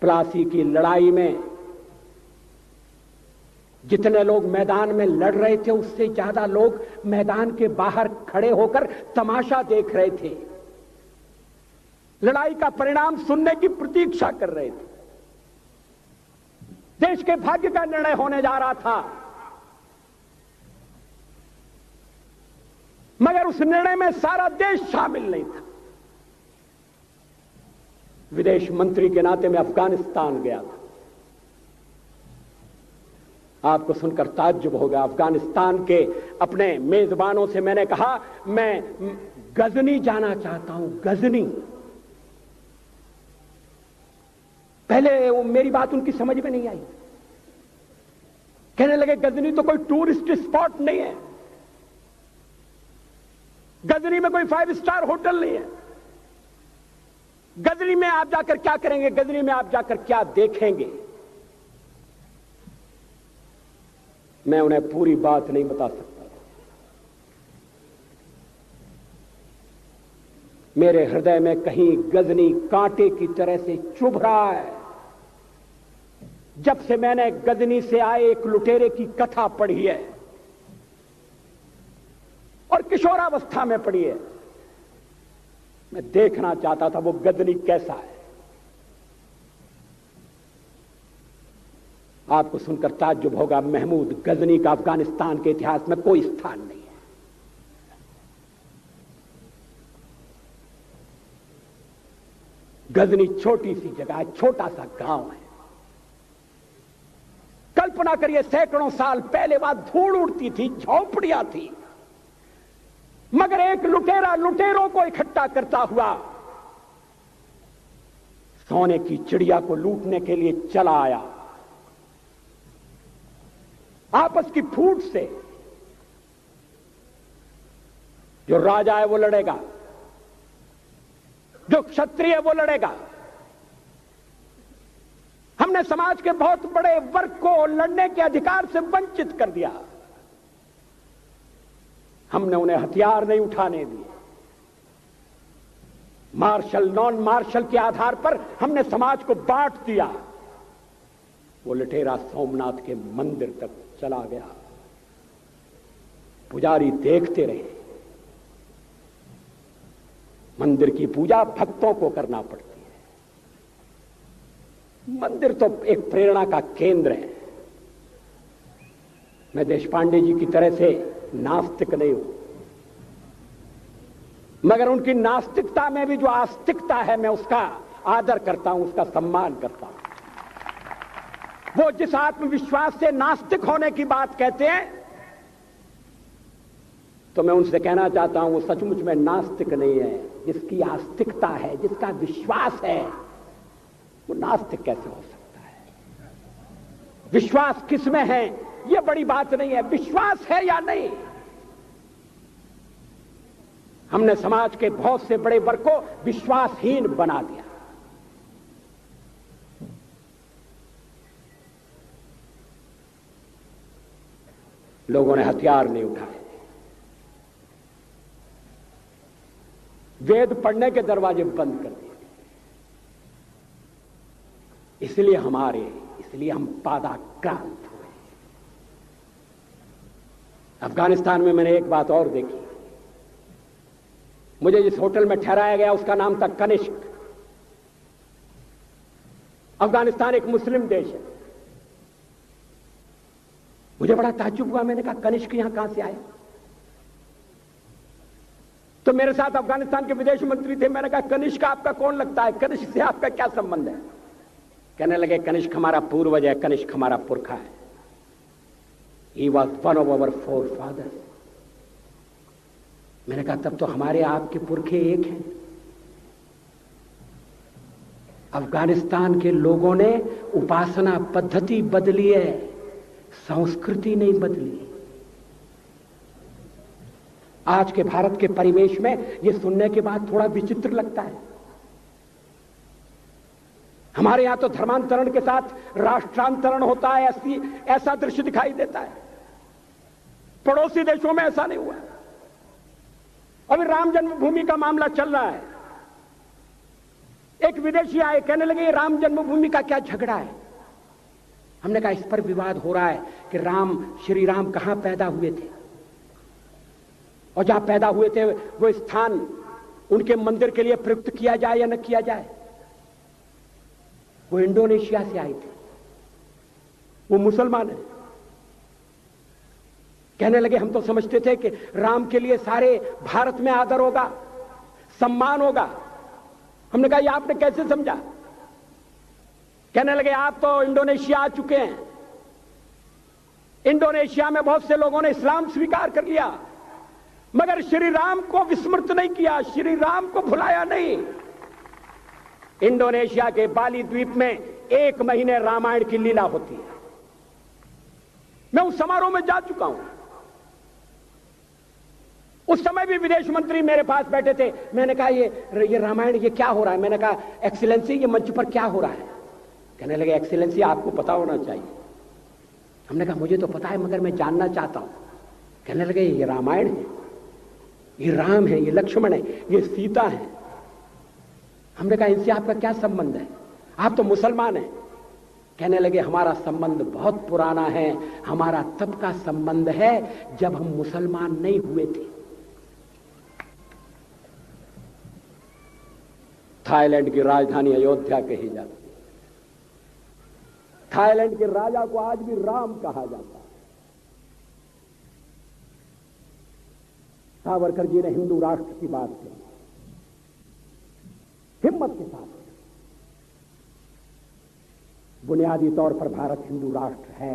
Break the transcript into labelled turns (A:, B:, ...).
A: प्लासी की लड़ाई में जितने लोग मैदान में लड़ रहे थे उससे ज्यादा लोग मैदान के बाहर खड़े होकर तमाशा देख रहे थे, लड़ाई का परिणाम सुनने की प्रतीक्षा कर रहे थे। देश के भाग्य का निर्णय होने जा रहा था, मगर उस निर्णय में सारा देश शामिल नहीं था। विदेश मंत्री के नाते मैं अफगानिस्तान गया था। आपको सुनकर ताज्जुब होगा, अफगानिस्तान के अपने मेजबानों से मैंने कहा मैं गजनी जाना चाहता हूं, गजनी। पहले वो मेरी बात उनकी समझ में नहीं आई, कहने लगे गजनी तो कोई टूरिस्ट स्पॉट नहीं है, गजनी में कोई 5 स्टार होटल नहीं है, गजनी में आप जाकर क्या करेंगे, गजनी में आप जाकर क्या देखेंगे। मैं उन्हें पूरी बात नहीं बता सकता। मेरे हृदय में कहीं गजनी कांटे की तरह से चुभ रहा है। जब से मैंने गजनी से आए एक लुटेरे की कथा पढ़ी है और किशोरावस्था में पढ़ी है, मैं देखना चाहता था वो गजनी कैसा है। आपको सुनकर ताज्जुब होगा, महमूद गजनी का अफगानिस्तान के इतिहास में कोई स्थान नहीं है। गजनी छोटी सी जगह है, छोटा सा गांव है। कल्पना करिए सैकड़ों साल पहले वहां धूल उड़ती थी, झोंपड़ियां थी, मगर एक लुटेरा लुटेरों को इकट्ठा करता हुआ सोने की चिड़िया को लूटने के लिए चला आया। आपस की फूट से जो राजा है वो लड़ेगा, जो क्षत्रिय है वो लड़ेगा। हमने समाज के बहुत बड़े वर्ग को लड़ने के अधिकार से वंचित कर दिया। हमने उन्हें हथियार नहीं उठाने दिए। मार्शल नॉन मार्शल के आधार पर हमने समाज को बांट दिया। वो लुटेरा सोमनाथ के मंदिर तक चला गया। पुजारी देखते रहे। मंदिर की पूजा भक्तों को करना पड़ती है। मंदिर तो एक प्रेरणा का केंद्र है। मैं देशपांडे जी की तरह से नास्तिक नहीं हूं, मगर उनकी नास्तिकता में भी जो आस्तिकता है मैं उसका आदर करता हूं, उसका सम्मान करता हूं। वो जिस आत्मविश्वास से नास्तिक होने की बात कहते हैं, तो मैं उनसे कहना चाहता हूं वो सचमुच में नास्तिक नहीं है। जिसकी आस्तिकता है, जिसका विश्वास है, वो नास्तिक कैसे हो सकता है? विश्वास किसमें है ये बड़ी बात नहीं है, विश्वास है या नहीं। हमने समाज के बहुत से बड़े वर्ग को विश्वासहीन बना दिया। लोगों ने हथियार नहीं उठाए, वेद पढ़ने के दरवाजे बंद कर दिए। इसलिए हम पादाक्रांत हुए। अफगानिस्तान में मैंने एक बात और देखी। मुझे जिस होटल में ठहराया गया उसका नाम था कनिष्क। अफगानिस्तान एक मुस्लिम देश है। मुझे बड़ा ताज्जुब हुआ। मैंने कहा कनिष्क यहां कहां से आए? तो मेरे साथ अफगानिस्तान के विदेश मंत्री थे। मैंने कहा कनिष्क आपका कौन लगता है? कनिष्क से आपका क्या संबंध है? कहने लगे कनिष्क हमारा पूर्वज है, कनिष्क हमारा पुरखा है। He was one of our forefathers। मैंने कहा तब तो हमारे आपके पुरखे एक हैं। अफगानिस्तान के लोगों ने उपासना पद्धति बदली है, संस्कृति नहीं बदली। आज के भारत के परिवेश में यह सुनने के बाद थोड़ा विचित्र लगता है। हमारे यहां तो धर्मांतरण के साथ राष्ट्रांतरण होता है, ऐसा दृश्य दिखाई देता है। पड़ोसी देशों में ऐसा नहीं हुआ। अभी राम जन्मभूमि का मामला चल रहा है। एक विदेशी आए, कहने लगे राम जन्मभूमि का क्या झगड़ा है। हमने कहा इस पर विवाद हो रहा है कि श्री राम कहां पैदा हुए थे, और जहां पैदा हुए थे वो स्थान उनके मंदिर के लिए प्रयुक्त किया जाए या न किया जाए। वो इंडोनेशिया से आए थे, वो मुसलमान है। कहने लगे हम तो समझते थे कि राम के लिए सारे भारत में आदर होगा, सम्मान होगा। हमने कहा ये आपने कैसे समझा। कहने लगे आप तो इंडोनेशिया आ चुके हैं, इंडोनेशिया में बहुत से लोगों ने इस्लाम स्वीकार कर लिया, मगर श्री राम को विस्मृत नहीं किया, श्री राम को भुलाया नहीं। इंडोनेशिया के बाली द्वीप में 1 महीने रामायण की लीला होती है। मैं उस समारोह में जा चुका हूं। उस समय भी विदेश मंत्री मेरे पास बैठे थे। मैंने कहा ये रामायण ये क्या हो रहा है। मैंने कहा एक्सीलेंसी ये मंच पर क्या हो रहा है। कहने लगे एक्सीलेंसी आपको पता होना चाहिए। हमने कहा मुझे तो पता है मगर मैं जानना चाहता हूं। कहने लगे ये रामायण है, ये राम है, ये लक्ष्मण है, ये सीता है। हमने कहा इनसे आपका क्या संबंध है, आप तो मुसलमान हैं। कहने लगे हमारा संबंध बहुत पुराना है, हमारा तब का संबंध है जब हम मुसलमान नहीं हुए थे। थाईलैंड की राजधानी अयोध्या कही जाती है। थाईलैंड के राजा को आज भी राम कहा जाता है। सावरकर जी ने हिंदू राष्ट्र की बात की, हिम्मत के साथ। बुनियादी तौर पर भारत हिंदू राष्ट्र है।